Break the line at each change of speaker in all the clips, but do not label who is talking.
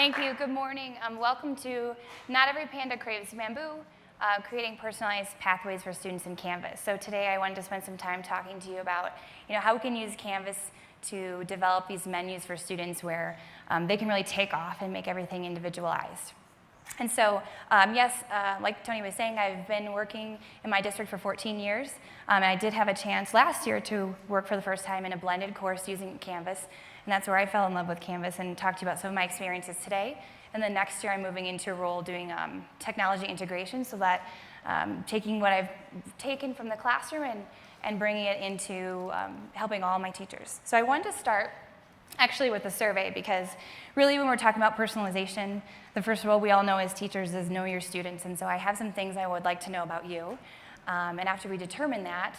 Thank you. Good morning. Welcome to Not Every Panda Craves Bamboo, creating personalized pathways for students in Canvas. So today I wanted to spend some time talking to you about how we can use Canvas to develop these menus for students where they can really take off and make everything individualized. And so, yes, like Tony was saying, I've been working in my district for 14 years. And I did have a chance last year to work for the first time in a blended course using Canvas. And that's where I fell in love with Canvas and talked to you about some of my experiences today. And then next year, I'm moving into a role doing technology integration, so that taking what I've taken from the classroom and bringing it into helping all my teachers. So I wanted to start actually with a survey, because really when we're talking about personalization, the first rule we all know as teachers is know your students. And so I have some things I would like to know about you. And after we determine that,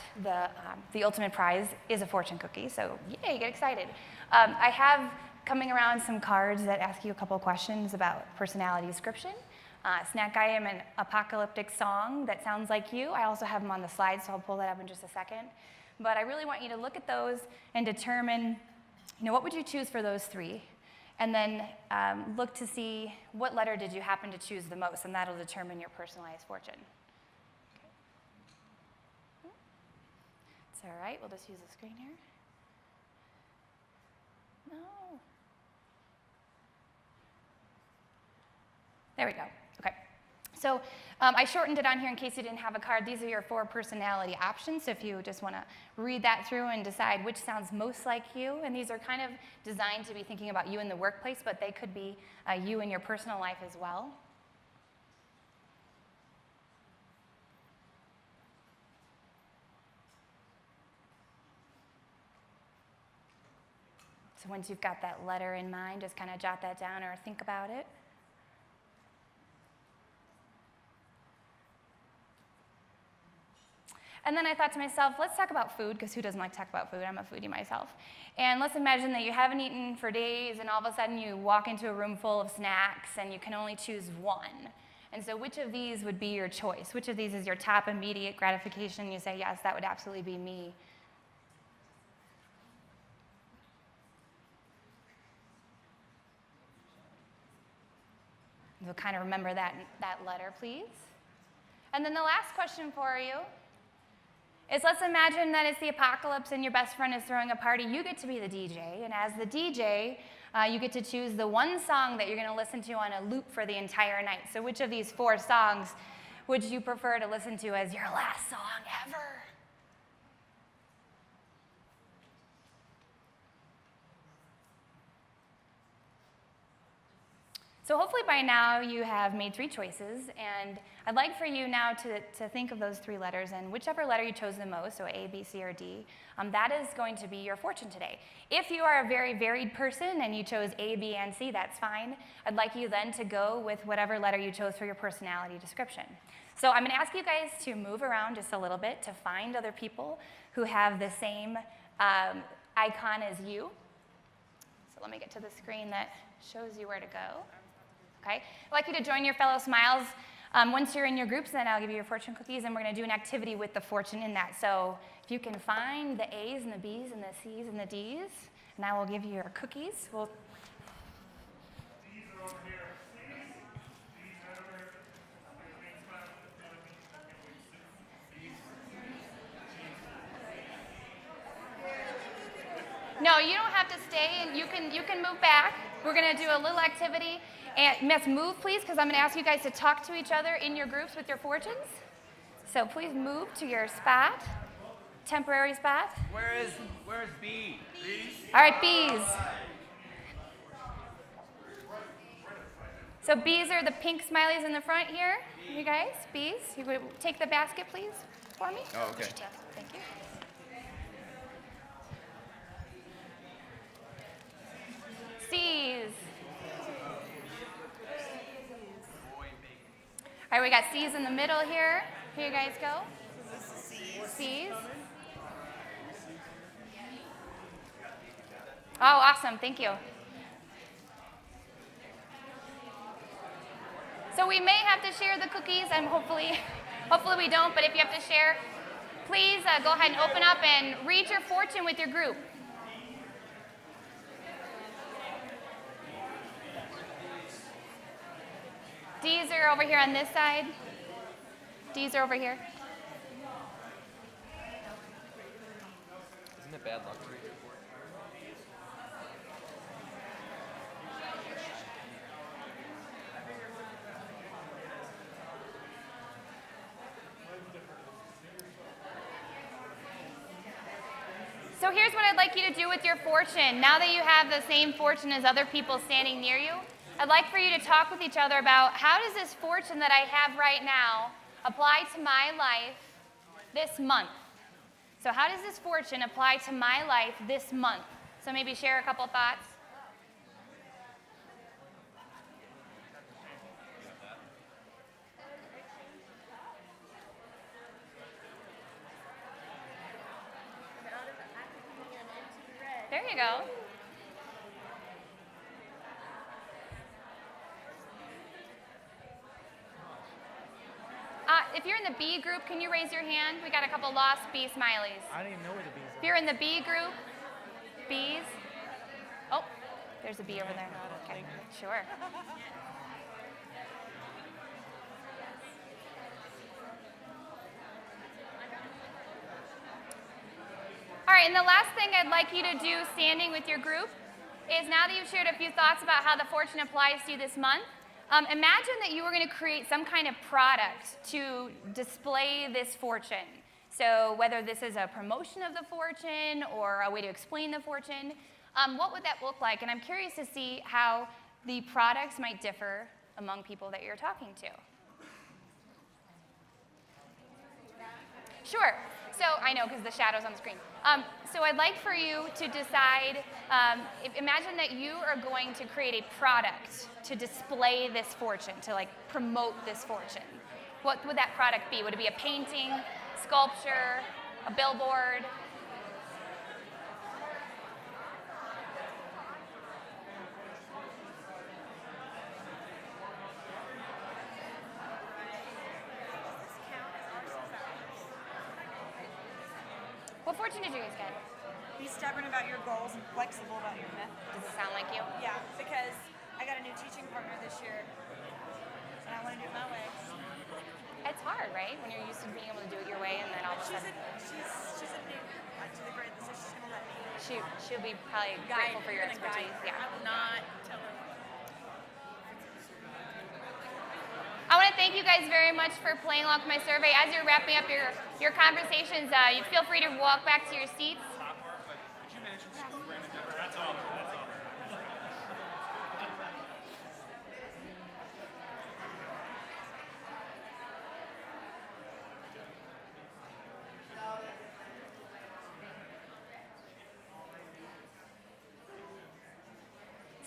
the ultimate prize is a fortune cookie. So yay, get excited. I have coming around some cards that ask you a couple questions about personality description. Snack item, an apocalyptic song that sounds like you. I also have them on the slide, so I'll pull that up in just a second. But I really want you to look at those and determine, what would you choose for those three? And then look to see what letter did you happen to choose the most, and that'll determine your personalized fortune. Okay. It's all right, we'll just use the screen here. No. There we go. Okay. So I shortened it on here in case you didn't have a card. These are your 4 personality options, so if you just want to read that through and decide which sounds most like you. And these are kind of designed to be thinking about you in the workplace, but they could be you in your personal life as well. So once you've got that letter in mind, just kind of jot that down or think about it. And then I thought to myself, let's talk about food, because who doesn't like to talk about food? I'm a foodie myself. And let's imagine that you haven't eaten for days, and all of a sudden you walk into a room full of snacks, and you can only choose one. And so which of these would be your choice? Which of these is your top immediate gratification? You say, yes, that would absolutely be me. So kind of remember that letter, please. And then the last question for you is, let's imagine that it's the apocalypse and your best friend is throwing a party. You get to be the DJ, and as the DJ, you get to choose the one song that you're going to listen to on a loop for the entire night. So which of these 4 songs would you prefer to listen to as your last song ever? So hopefully by now you have made 3 choices, and I'd like for you now to think of those 3 letters, and whichever letter you chose the most, so A, B, C, or D, that is going to be your fortune today. If you are a very varied person and you chose A, B, and C, that's fine. I'd like you then to go with whatever letter you chose for your personality description. So I'm going to ask you guys to move around just a little bit to find other people who have the same icon as you. So let me get to the screen that shows you where to go. Okay. I'd like you to join your fellow smiles. Once you're in your groups, then I'll give you your fortune cookies, and we're going to do an activity with the fortune in that. So if you can find the A's and the B's and the C's and the D's, and I will give you your cookies. These are over here. These are over here. No, you don't have to stay, and you can move back. We're going to do a little activity. And Miss, move, please, because I'm going to ask you guys to talk to each other in your groups with your fortunes. So please move to your spot, temporary spot.
Where is B? Bees?
All right, B's. So B's are the pink smileys in the front here. You guys, B's. You would take the basket, please, for me.
Oh, okay.
Thank you. C's. All right, we got C's in the middle here. Here you guys go. C's. Oh, awesome. Thank you. So we may have to share the cookies, and hopefully we don't, but if you have to share, please go ahead and open up and read your fortune with your group. D's are over here on this side. D's are over here.
Isn't it bad luck to read your report?
So here's what I'd like you to do with your fortune. Now that you have the same fortune as other people standing near you, I'd like for you to talk with each other about how does this fortune that I have right now apply to my life this month? So how does this fortune apply to my life this month? So maybe share a couple thoughts. There you go. If you're in the B group, can you raise your hand? We got a couple lost B smileys.
I don't even know where the bees are.
If you're in the B group, B's. Oh, there's a B over there. Okay, sure. All right, and the last thing I'd like you to do standing with your group is now that you've shared a few thoughts about how the fortune applies to you this month, imagine that you were going to create some kind of product to display this fortune. So whether this is a promotion of the fortune or a way to explain the fortune, what would that look like? And I'm curious to see how the products might differ among people that you're talking to. Sure. So I know because the shadow's on the screen. So I'd like for you to decide, imagine that you are going to create a product to display this fortune, to like promote this fortune. What would that product be? Would it be a painting, sculpture, a billboard? What fortune did you guys get?
Be stubborn about your goals and flexible about your method.
Does it sound like you?
Yeah, because I got a new teaching partner this year, and I want to do it my way.
It's hard, right? When you're used to being able to do it your way, and then all of a sudden
She's a new to the grade, so she's gonna let me
she'll be probably grateful for your expertise. Yeah.
I will not tell her.
I want to thank you guys very much for playing along with my survey. As you're wrapping up your conversations, you feel free to walk back to your seats.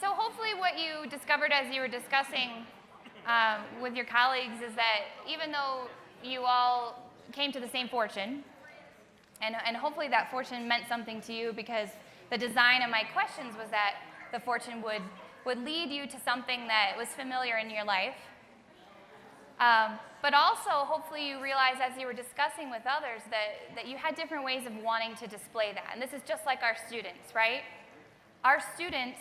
So hopefully what you discovered as you were discussing with your colleagues is that even though you all came to the same fortune, and hopefully that fortune meant something to you because the design of my questions was that the fortune would lead you to something that was familiar in your life. But also, hopefully you realized as you were discussing with others that you had different ways of wanting to display that. And this is just like our students, right? Our students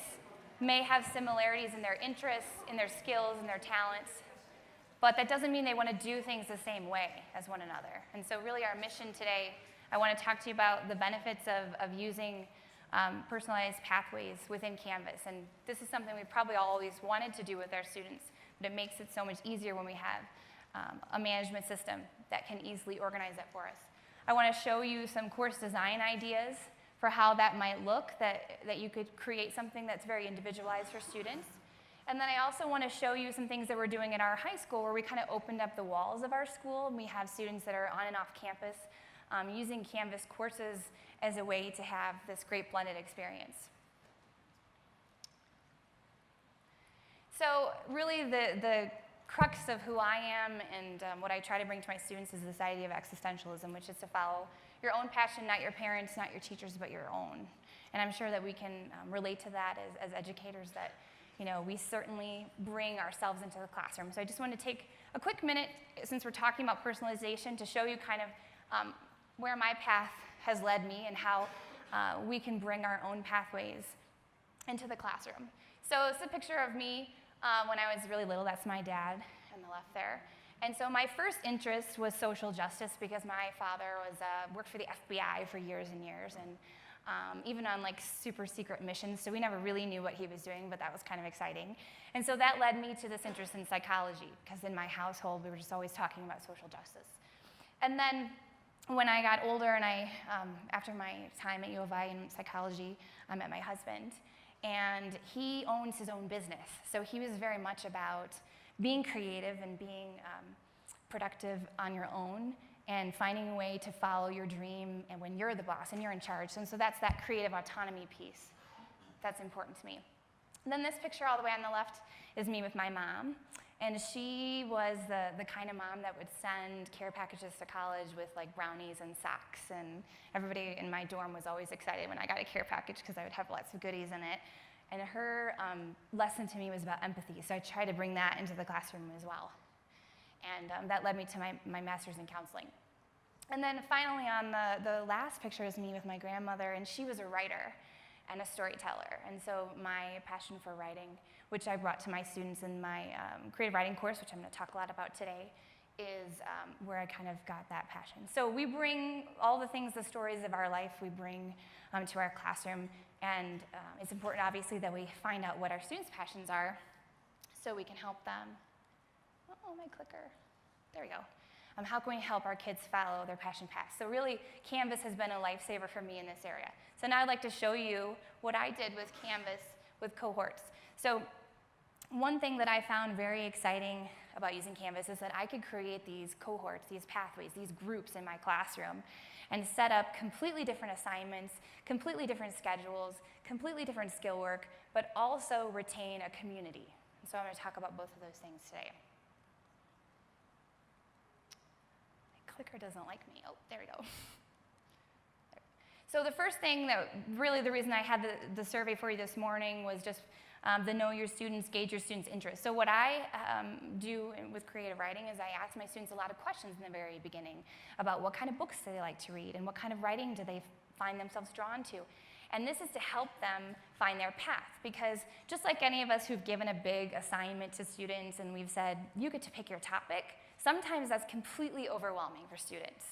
may have similarities in their interests, in their skills, in their talents, but that doesn't mean they want to do things the same way as one another. And so really our mission today, I want to talk to you about the benefits of using personalized pathways within Canvas. And this is something we probably always wanted to do with our students, but it makes it so much easier when we have a management system that can easily organize that for us. I want to show you some course design ideas for how that might look, that you could create something that's very individualized for students. And then I also want to show you some things that we're doing at our high school where we kind of opened up the walls of our school, and we have students that are on and off campus using Canvas courses as a way to have this great blended experience. So really the crux of who I am and what I try to bring to my students is this idea of existentialism, which is to follow your own passion, not your parents, not your teachers, but your own. And I'm sure that we can relate to that as educators, that we certainly bring ourselves into the classroom. So I just want to take a quick minute, since we're talking about personalization, to show you kind of where my path has led me and how we can bring our own pathways into the classroom. So it's a picture of me when I was really little. That's my dad. on the left there. And so my first interest was social justice because my father worked for the FBI for years and years, and even on like super secret missions, so we never really knew what he was doing, but that was kind of exciting. And so that led me to this interest in psychology, because in my household we were just always talking about social justice. And then when I got older and after my time at U of I in psychology, I met my husband, and he owns his own business. So he was very much about being creative and being productive on your own and finding a way to follow your dream and when you're the boss and you're in charge. And so that's that creative autonomy piece that's important to me. And then this picture all the way on the left is me with my mom. And she was the kind of mom that would send care packages to college with like brownies and socks. And everybody in my dorm was always excited when I got a care package because I would have lots of goodies in it. And her lesson to me was about empathy. So I tried to bring that into the classroom as well. And that led me to my master's in counseling. And then finally on the last picture is me with my grandmother, and she was a writer and a storyteller. And so my passion for writing, which I brought to my students in my creative writing course, which I'm going to talk a lot about today, is where I kind of got that passion. So we bring all the things, the stories of our life, we bring to our classroom. And it's important, obviously, that we find out what our students' passions are so we can help them. Oh, my clicker. There we go. How can we help our kids follow their passion paths? So really, Canvas has been a lifesaver for me in this area. So now I'd like to show you what I did with Canvas with Cohorts. So one thing that I found very exciting about using Canvas is that I could create these cohorts, these pathways, these groups in my classroom and set up completely different assignments, completely different schedules, completely different skill work, but also retain a community. And so I'm going to talk about both of those things today. Clicker doesn't like me. Oh, there we go. So the first thing that really the reason I had the survey for you this morning was just the know your students, gauge your students' interest. So what I do with creative writing is I ask my students a lot of questions in the very beginning about what kind of books do they like to read and what kind of writing do they find themselves drawn to. And this is to help them find their path, because just like any of us who've given a big assignment to students and we've said, you get to pick your topic, sometimes that's completely overwhelming for students.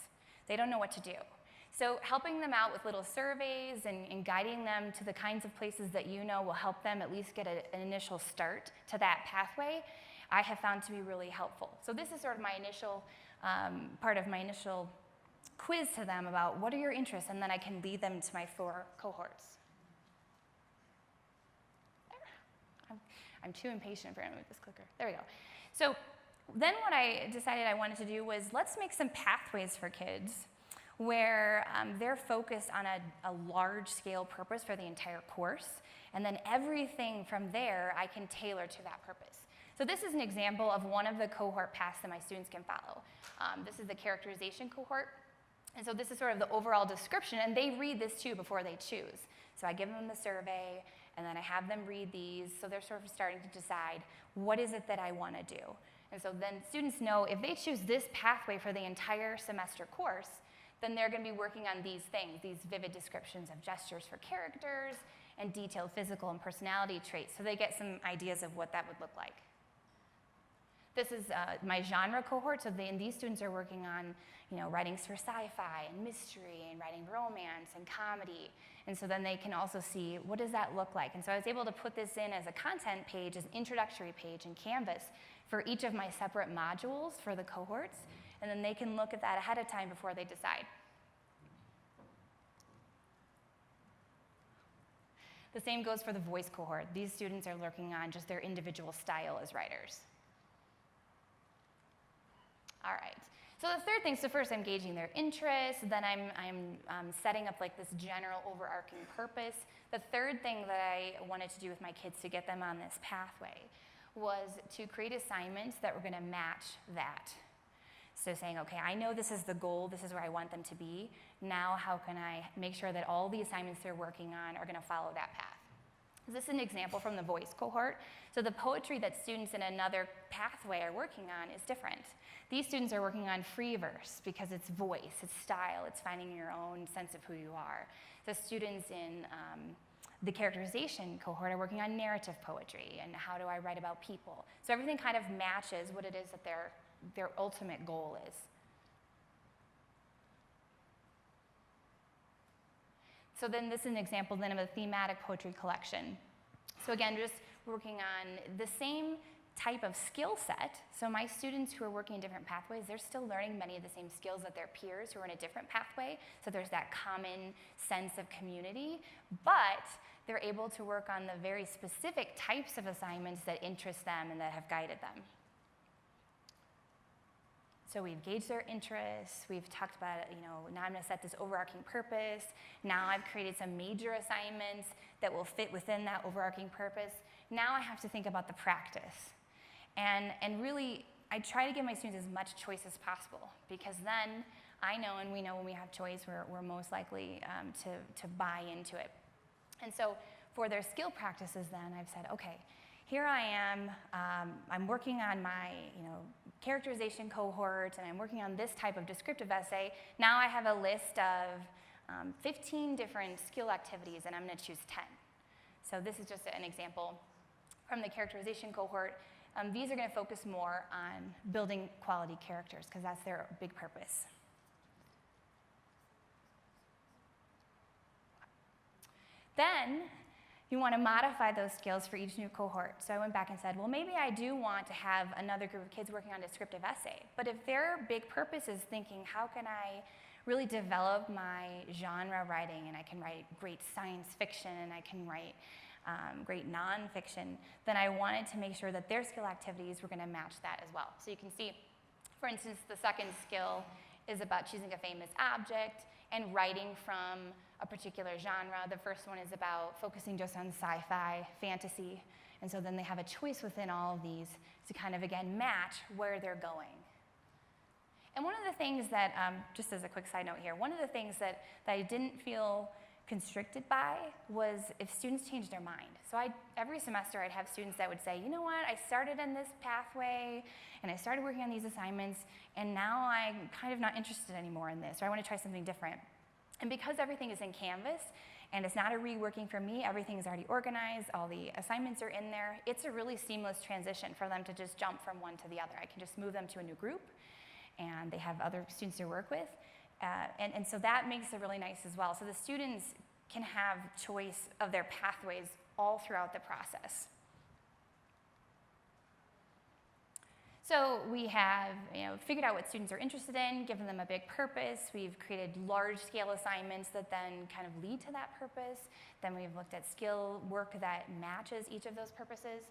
They don't know what to do. So helping them out with little surveys and guiding them to the kinds of places that you know will help them at least get an initial start to that pathway, I have found to be really helpful. So this is sort of my initial, part of my initial quiz to them about what are your interests, and then I can lead them to my 4 cohorts. I'm too impatient for him with this clicker. There we go. So then what I decided I wanted to do was let's make some pathways for kids where they're focused on a large-scale purpose for the entire course, and then everything from there I can tailor to that purpose. So this is an example of one of the cohort paths that my students can follow. This is the characterization cohort, and so this is sort of the overall description, and they read this too before they choose. So I give them the survey, and then I have them read these, so they're sort of starting to decide what is it that I want to do. And so then students know if they choose this pathway for the entire semester course, then they're going to be working on these things, these vivid descriptions of gestures for characters and detailed physical and personality traits, so they get some ideas of what that would look like. This is my genre cohort, so these students are working on writings for sci-fi and mystery and writing romance and comedy, and so then they can also see what does that look like. And so I was able to put this in as a content page, as an introductory page in Canvas for each of my separate modules for the cohorts, and then they can look at that ahead of time before they decide. The same goes for the voice cohort. These students are working on just their individual style as writers. All right. So the third thing, so first I'm gauging their interests, then I'm setting up like this general overarching purpose. The third thing that I wanted to do with my kids to get them on this pathway was to create assignments that were going to match that. So saying, okay, I know this is the goal, this is where I want them to be. Now how can I make sure that all the assignments they're working on are going to follow that path? This is an example from the voice cohort. So the poetry that students in another pathway are working on is different. These students are working on free verse because it's voice, it's style, it's finding your own sense of who you are. The students in The characterization cohort are working on narrative poetry and how do I write about people. So everything kind of matches what it is that their ultimate goal is. So then this is an example then of a thematic poetry collection. So again, just working on the same type of skill set. So my students who are working in different pathways, they're still learning many of the same skills that their peers who are in a different pathway. So there's that common sense of community, but they're able to work on the very specific types of assignments that interest them and that have guided them. So we've gauged their interests, we've talked about, now I'm gonna set this overarching purpose. Now I've created some major assignments that will fit within that overarching purpose. Now I have to think about the practice. And really, I try to give my students as much choice as possible, because then I know, and we know when we have choice, we're most likely to buy into it. And so for their skill practices then, I've said, okay, here I am, I'm working on my characterization cohort, and I'm working on this type of descriptive essay. Now I have a list of 15 different skill activities, and I'm gonna choose 10. So this is just an example from the characterization cohort. These are gonna focus more on building quality characters, because that's their big purpose. Then you want to modify those skills for each new cohort. So I went back and said, well, maybe I do want to have another group of kids working on descriptive essay. But if their big purpose is thinking, how can I really develop my genre writing, and I can write great science fiction, and I can write great nonfiction, then I wanted to make sure that their skill activities were going to match that as well. So you can see, for instance, the second skill is about choosing a famous object and writing from a particular genre. The first one is about focusing just on sci-fi, fantasy, and so then they have a choice within all of these to kind of, again, match where they're going. And one of the things that, just as a quick side note here, one of the things that I didn't feel constricted by was if students changed their mind. So every semester I'd have students that would say, you know what, I started in this pathway and I started working on these assignments, and now I'm kind of not interested anymore in this, or I want to try something different. And because everything is in Canvas and it's not a reworking for me, everything is already organized, all the assignments are in there, it's a really seamless transition for them to just jump from one to the other. I can just move them to a new group, and they have other students to work with. And so that makes it really nice as well. So the students can have choice of their pathways all throughout the process. So we have figured out what students are interested in, given them a big purpose. We've created large-scale assignments that then kind of lead to that purpose. Then we've looked at skill work that matches each of those purposes.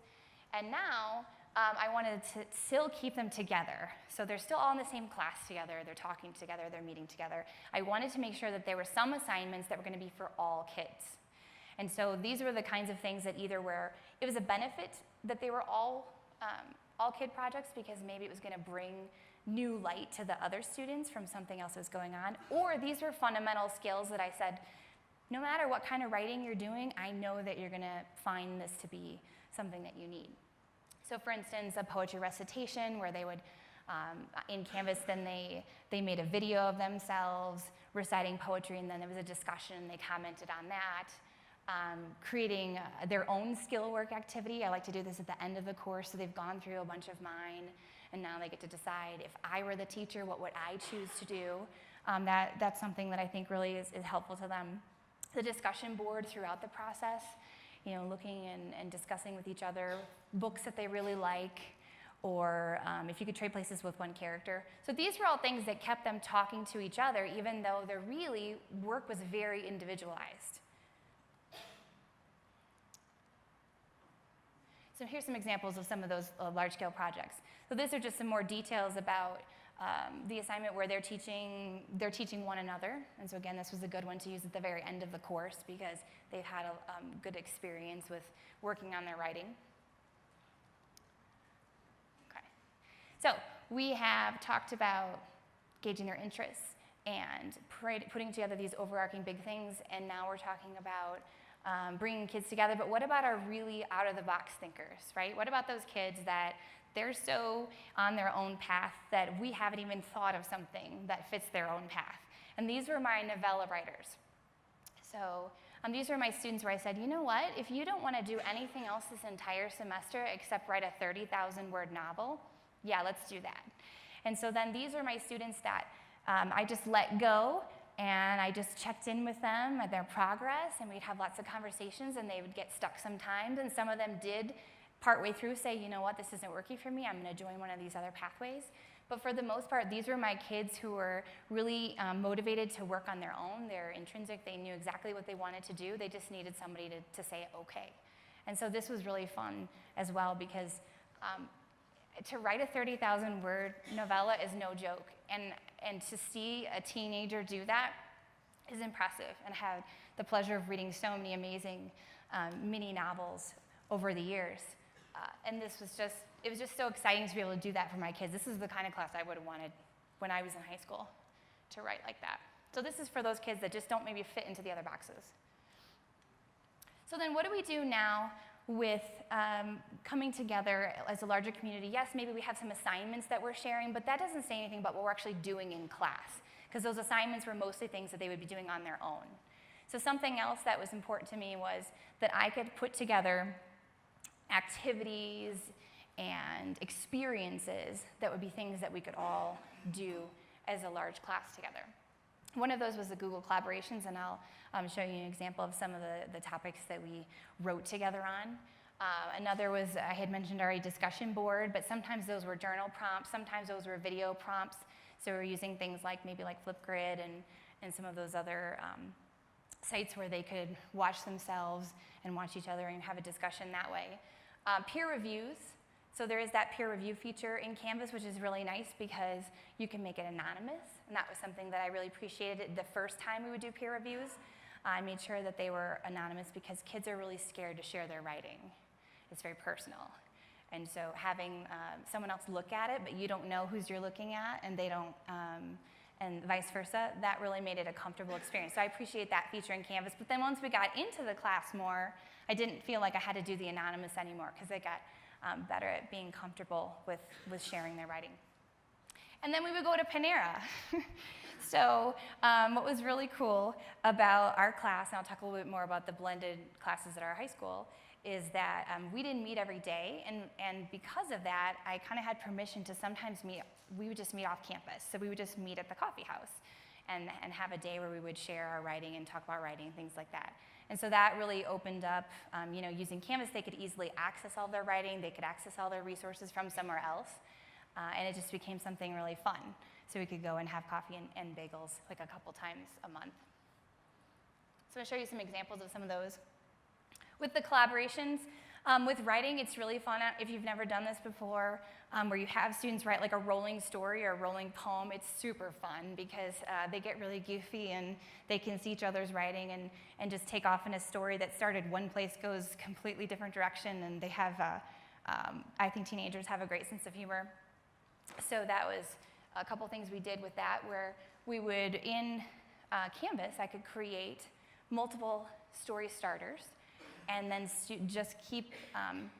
And now I wanted to still keep them together. So they're still all in the same class together, they're talking together, they're meeting together. I wanted to make sure that there were some assignments that were going to be for all kids. And so these were the kinds of things that either where it was a benefit that they were all kid projects, because maybe it was going to bring new light to the other students from something else that was going on, or these were fundamental skills that I said, no matter what kind of writing you're doing, I know that you're going to find this to be something that you need. So for instance, a poetry recitation where they would, in Canvas, then they made a video of themselves reciting poetry, and then there was a discussion and they commented on that. Creating their own skill work activity. I like to do this at the end of the course, so they've gone through a bunch of mine, and now they get to decide, if I were the teacher, what would I choose to do? That's something that I think really is helpful to them. The discussion board throughout the process, looking and discussing with each other books that they really like, or if you could trade places with one character. So these were all things that kept them talking to each other, even though their really work was very individualized. So here's some examples of some of those large-scale projects. So these are just some more details about the assignment where they're teaching one another. And so again, this was a good one to use at the very end of the course, because they've had a good experience with working on their writing. Okay. So we have talked about gauging their interests and putting together these overarching big things, and now we're talking about bringing kids together. But what about our really out-of-the-box thinkers, right? What about those kids that they're so on their own path that we haven't even thought of something that fits their own path? And these were my novella writers. So These were my students where I said, you know what, if you don't want to do anything else this entire semester except write a 30,000-word novel, yeah, let's do that. And so then these are my students that I just let go, and I just checked in with them at their progress, and we'd have lots of conversations, and they would get stuck sometimes, and some of them did partway through say, you know what, this isn't working for me, I'm going to join one of these other pathways. But for the most part, these were my kids who were really motivated to work on their own. They're intrinsic, they knew exactly what they wanted to do, they just needed somebody to say okay. And so this was really fun as well, because to write a 30,000-word novella is no joke, and to see a teenager do that is impressive, and I had the pleasure of reading so many amazing mini novels over the years. And it was just so exciting to be able to do that for my kids. This is the kind of class I would have wanted when I was in high school, to write like that. So this is for those kids that just don't maybe fit into the other boxes. So then what do we do now with coming together as a larger community? Yes, maybe we have some assignments that we're sharing, but that doesn't say anything about what we're actually doing in class, because those assignments were mostly things that they would be doing on their own. So something else that was important to me was that I could put together activities and experiences that would be things that we could all do as a large class together. One of those was the Google collaborations, and I'll show you an example of some of the topics that we wrote together on. Another was, I had mentioned already, discussion board, but sometimes those were journal prompts, sometimes those were video prompts. So we're using things like maybe like Flipgrid and some of those other sites where they could watch themselves and watch each other and have a discussion that way. Peer reviews. So there is that peer review feature in Canvas, which is really nice because you can make it anonymous, and that was something that I really appreciated the first time we would do peer reviews. I made sure that they were anonymous because kids are really scared to share their writing. It's very personal. And so having someone else look at it, but you don't know who's you're looking at, and they don't, and vice versa, that really made it a comfortable experience. So I appreciate that feature in Canvas. But then once we got into the class more, I didn't feel like I had to do the anonymous anymore, because I got better at being comfortable with sharing their writing. And then we would go to Panera. So what was really cool about our class, and I'll talk a little bit more about the blended classes at our high school, is that we didn't meet every day, and because of that, I kind of had permission to sometimes meet. We would just meet off campus, so we would just meet at the coffee house and have a day where we would share our writing and talk about writing, things like that. And so that really opened up, using Canvas, they could easily access all their writing, they could access all their resources from somewhere else, and it just became something really fun. So we could go and have coffee and bagels like a couple times a month. So I'll show you some examples of some of those. With the collaborations, with writing, it's really fun if you've never done this before, where you have students write like a rolling story or a rolling poem. It's super fun because they get really goofy and they can see each other's writing and just take off in a story that started one place, goes completely different direction, and they have, I think teenagers have a great sense of humor. So that was a couple things we did with that, where we would, in Canvas, I could create multiple story starters, and then just keep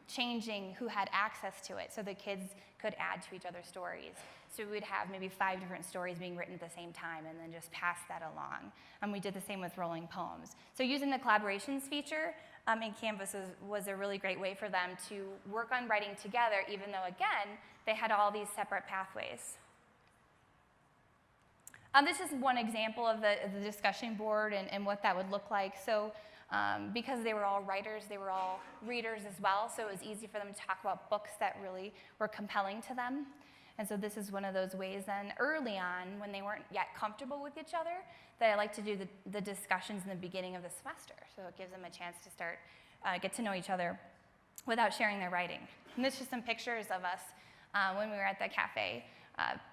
changing who had access to it, so the kids could add to each other's stories. So we would have maybe 5 different stories being written at the same time, and then just pass that along. And we did the same with rolling poems. So using the collaborations feature in Canvas was a really great way for them to work on writing together, even though, again, they had all these separate pathways. This is one example of the discussion board and what that would look like. So because they were all writers, they were all readers as well, so it was easy for them to talk about books that really were compelling to them. And so this is one of those ways then early on, when they weren't yet comfortable with each other, that I like to do the discussions in the beginning of the semester. So it gives them a chance to start, get to know each other without sharing their writing. And this is some pictures of us when we were at the cafe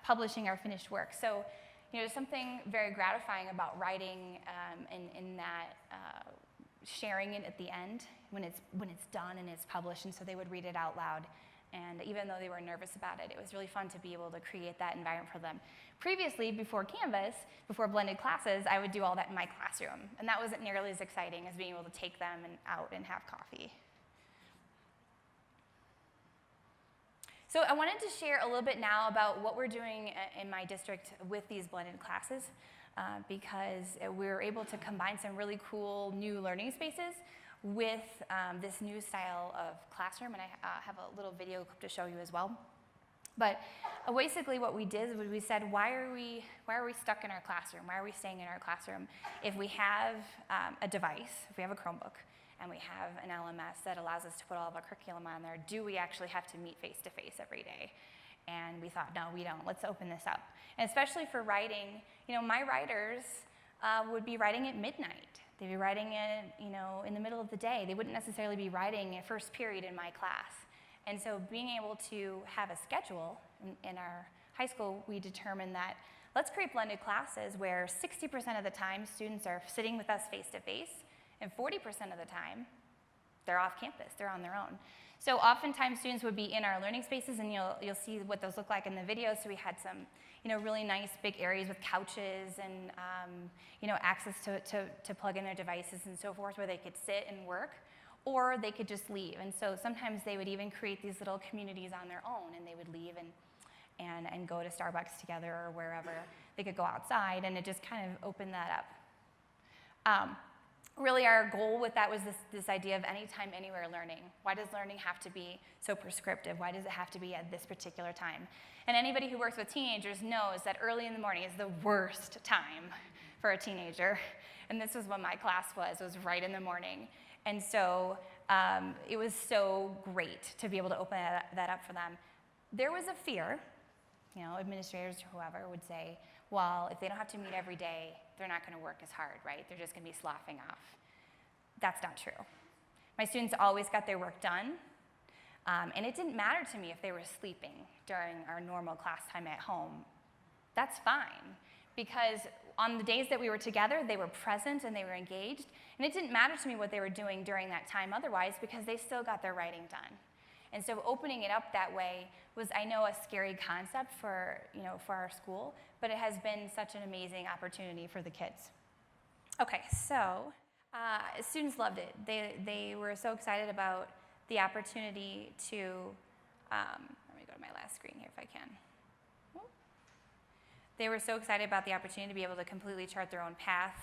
publishing our finished work. So there's something very gratifying about writing in that sharing it at the end when it's done and it's published, and so they would read it out loud. And even though they were nervous about it, it was really fun to be able to create that environment for them. Previously, before Canvas, before blended classes, I would do all that in my classroom, and that wasn't nearly as exciting as being able to take them out and have coffee. So I wanted to share a little bit now about what we're doing in my district with these blended classes because we're able to combine some really cool new learning spaces with this new style of classroom, and I have a little video clip to show you as well. But basically what we did was we said, why are we stuck in our classroom? Why are we staying in our classroom if we have a device, if we have a Chromebook, and we have an LMS that allows us to put all of our curriculum on there? Do we actually have to meet face-to-face every day? And we thought, no, we don't. Let's open this up. And especially for writing, my writers would be writing at midnight. They'd be writing it, in the middle of the day. They wouldn't necessarily be writing at first period in my class. And so being able to have a schedule in our high school, we determined that let's create blended classes where 60% of the time students are sitting with us face-to-face, and 40% of the time, they're off campus, they're on their own. So oftentimes students would be in our learning spaces, and you'll see what those look like in the video. So we had some, really nice big areas with couches and, access to plug in their devices and so forth where they could sit and work, or they could just leave. And so sometimes they would even create these little communities on their own, and they would leave and go to Starbucks together or wherever. They could go outside, and it just kind of opened that up. Really, our goal with that was this idea of anytime, anywhere learning. Why does learning have to be so prescriptive? Why does it have to be at this particular time? And anybody who works with teenagers knows that early in the morning is the worst time for a teenager. And this was what my class was. It was right in the morning. And so it was so great to be able to open that up for them. There was a fear, administrators or whoever would say, well, if they don't have to meet every day, they're not going to work as hard, right? They're just going to be sloughing off. That's not true. My students always got their work done, and it didn't matter to me if they were sleeping during our normal class time at home. That's fine, because on the days that we were together, they were present and they were engaged, and it didn't matter to me what they were doing during that time otherwise, because they still got their writing done. And so opening it up that way was, I know, a scary concept for our school, but it has been such an amazing opportunity for the kids. Okay, so students loved it. They were so excited about the opportunity to, let me go to my last screen here if I can. They were so excited about the opportunity to be able to completely chart their own paths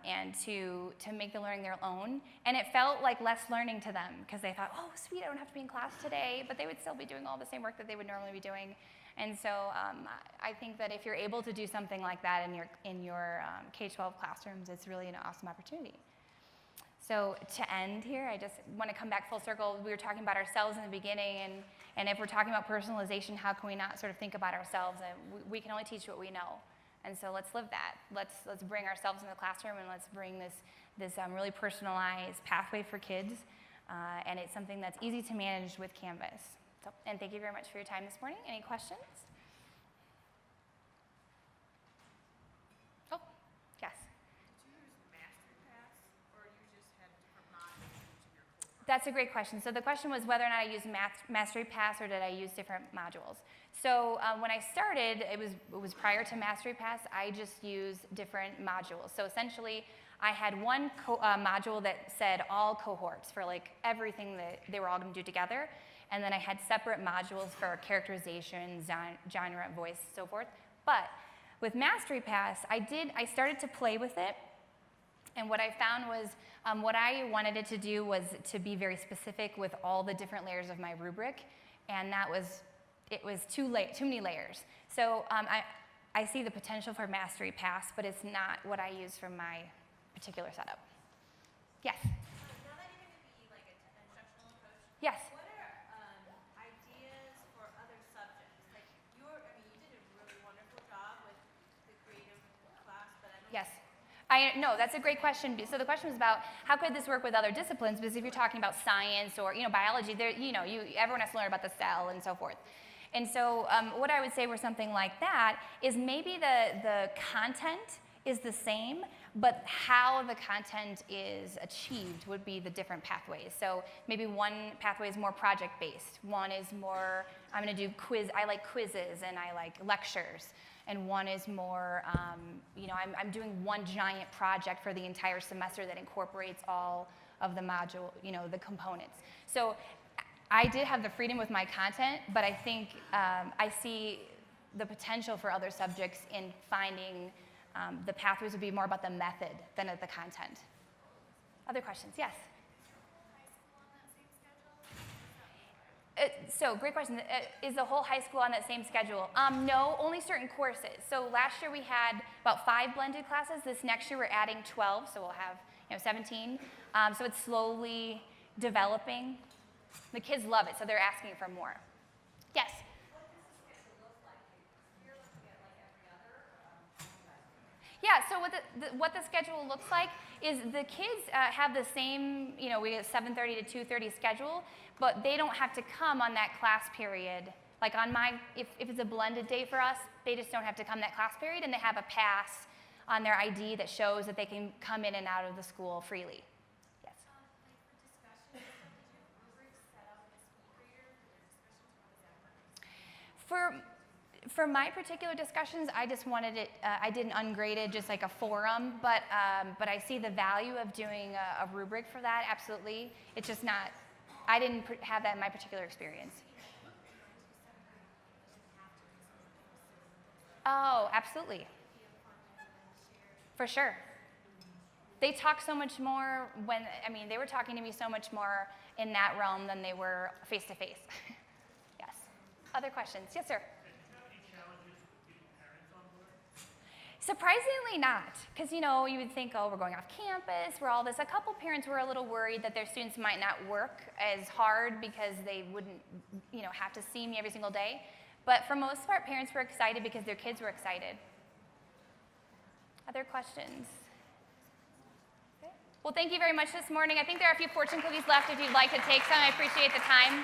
and to make the learning their own. And it felt like less learning to them because they thought, oh, sweet, I don't have to be in class today, but they would still be doing all the same work that they would normally be doing. And so I think that if you're able to do something like that in your K-12 classrooms, it's really an awesome opportunity. So to end here, I just want to come back full circle. We were talking about ourselves in the beginning, and if we're talking about personalization, how can we not sort of think about ourselves? And we can only teach what we know. And so let's live that. Let's bring ourselves into the classroom, and let's bring this really personalized pathway for kids. And it's something that's easy to manage with Canvas. So, and thank you very much for your time this morning. Any questions? Oh, yes.
Did you use MasteryPass, or you just had different modules in your cohort?
That's a great question. So the question was whether or not I used MasteryPass or did I use different modules. So when I started, it was prior to MasteryPass, I just used different modules. So essentially, I had one module that said all cohorts for like everything that they were all going to do together. And then I had separate modules for characterization, genre, voice, so forth. But with MasteryPass, I started to play with it. And what I found was what I wanted it to do was to be very specific with all the different layers of my rubric. And it was too many layers. So I see the potential for MasteryPass, but it's not what I use for my particular setup. Yes?
Now that you're going to be like an instructional coach,
Yes.
what are ideas for other subjects? Like you did a really wonderful job with the creative class, but I don't
Yes. No, that's a great question. So the question was about how could this work with other disciplines? Because if you're talking about science or biology, everyone has to learn about the cell and so forth. And so what I would say for something like that is maybe the content is the same, but how the content is achieved would be the different pathways. So maybe one pathway is more project-based. One is more, I'm going to do I like quizzes and I like lectures. And one is more, I'm doing one giant project for the entire semester that incorporates all of the module, the components. So I did have the freedom with my content, but I think I see the potential for other subjects in finding the pathways would be more about the method than the content. Other questions? Yes? So great question. Is the whole high school on that same schedule? No, only certain courses. So last year we had about 5 blended classes. This next year we're adding 12, so we'll have 17. So it's slowly developing. The kids love it, so they're asking for more. Yes? Yeah, so what the schedule looks like is the kids have the same, we have 7:30 to 2:30 schedule, but they don't have to come on that class period. Like on if it's a blended day for us, they just don't have to come that class period, and they have a pass on their ID that shows that they can come in and out of the school freely. Yes? For my particular discussions, I just wanted it, I did an ungraded, just like a forum, but I see the value of doing a rubric for that, absolutely. It's just not, I didn't have that in my particular experience. Oh, absolutely. For sure. They talk so much more they were talking to me so much more in that realm than they were face-to-face. Yes. Other questions? Yes, sir. Surprisingly not, because you would think, oh, we're going off campus, we're all this. A couple parents were a little worried that their students might not work as hard because they wouldn't, have to see me every single day. But for most part, parents were excited because their kids were excited. Other questions? Okay. Well, thank you very much this morning. I think there are a few fortune cookies left if you'd like to take some. I appreciate the time.